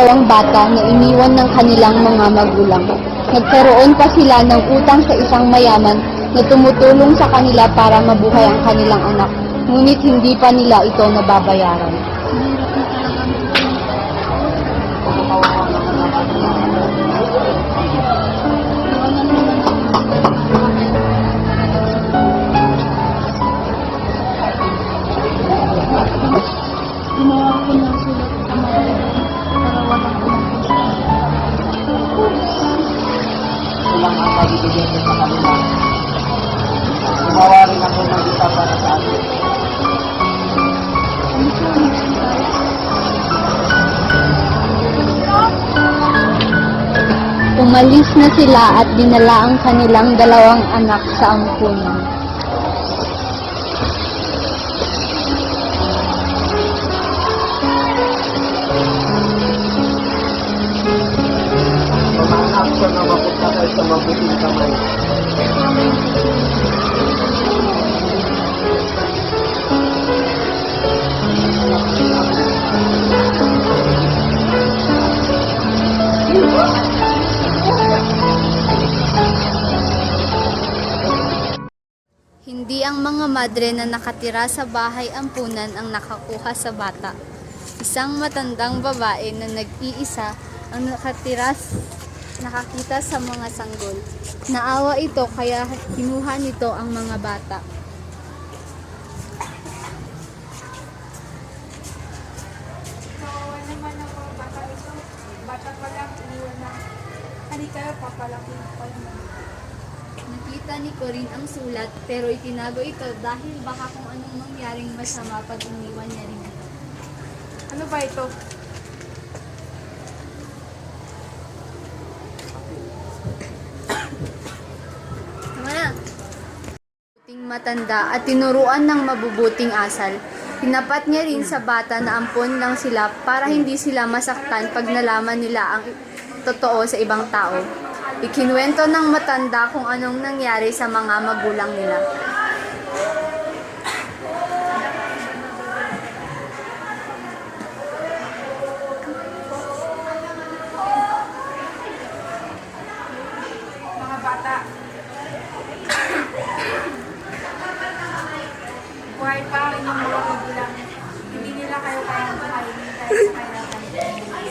dalawang bata na iniwan ng kanilang mga magulang. Nagkaroon pa sila ng utang sa isang mayaman na tumutulong sa kanila para mabuhay ang kanilang anak, ngunit hindi pa nila ito nababayaran. Gumawa ko ng sulat sa mga para walang kumangkos. Walang ang mabibigyan ko sa kanila. Gumawa rin ako ng isa para sa akin. Umalis na sila at dinala ang kanilang dalawang anak sa ampunan. Pamanak ko na mapunta kayo sa mabuting kamay. Hindi ang mga madre na nakatira sa bahay ampunan ang nakakuha sa bata. Isang matandang babae na nag-iisa ang nakakita sa mga sanggol. Naawa ito kaya kinuha nito ang mga bata. Kawawa naman ang mga bata ito. Bata pa lang, iniwan na. Halika, papalaki pa naman. Nakita ni Corinne ang sulat pero itinago ito dahil baka kung anong mangyaring masama pag iniwan niya rin ito. Ano ba ito? Tama na. Mabuting matanda at tinuruan ng mabubuting asal. Tinapat niya rin sa bata na ampon lang sila para hindi sila masaktan pag nalaman nila ang totoo sa ibang tao. Ikinuwento ng matanda kung anong nangyari sa mga magulang nila. Mga bata. Buhay pa ang inyong mga magulang. Hindi nila kayo kayang buhayin dahil sa kailangan.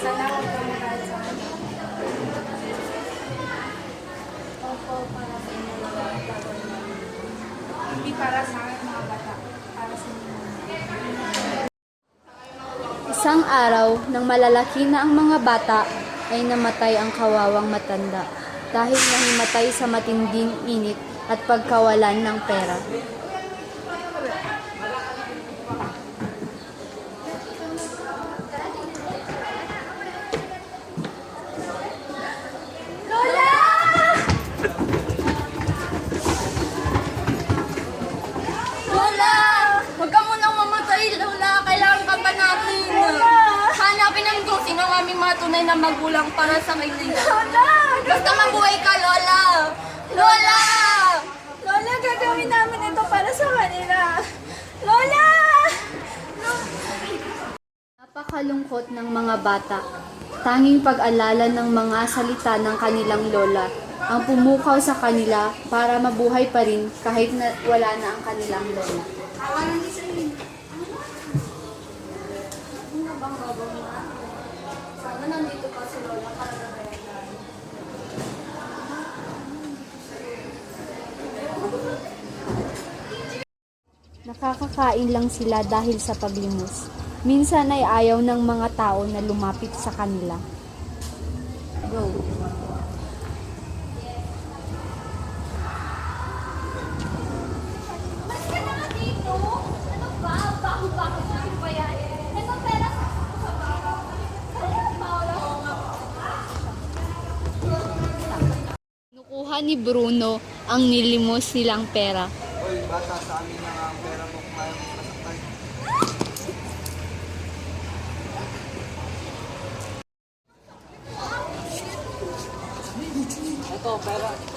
Sana huwag kayo dahil sa kanya. Opo, para sa inyo mga bata. Hindi para sa akin mga bata. Para sa inyo. Isang araw, nang malalaki na ang mga bata, ay namatay ang kawawang matanda dahil nahimatay sa matinding init at pagkawalan ng pera. Lola! Huwag ka munang mamatay, Lola. Kailangan ka pa namin. Hanapin ang kung sino ang aming mga tunay na magulang para sa kanila. Lola! Basta mabuhay ka, Lola! Lola! Lola, gagawin namin ito para sa kanila. Lola! Napakalungkot ng mga bata. Tanging pag-alala ng mga salita ng kanilang lola ang pumukaw sa kanila para mabuhay pa rin kahit na wala na ang kanilang lola. Sana nandito pa si Lola para gabayan. Nakakakain lang sila dahil sa paglimos. Minsan ay ayaw ng mga tao na lumapit sa kanila. Go! Mas ka na nga dito. Ano ba? Bago-bago sa akin pa yan. Ito pera sa baba. Kaya Paula. Kinukuha ni Bruno ang nilimos nilang pera. Hoy, bata, sa amin na nga ang pera mo kung ayaw mo masaktan. Ito, pera.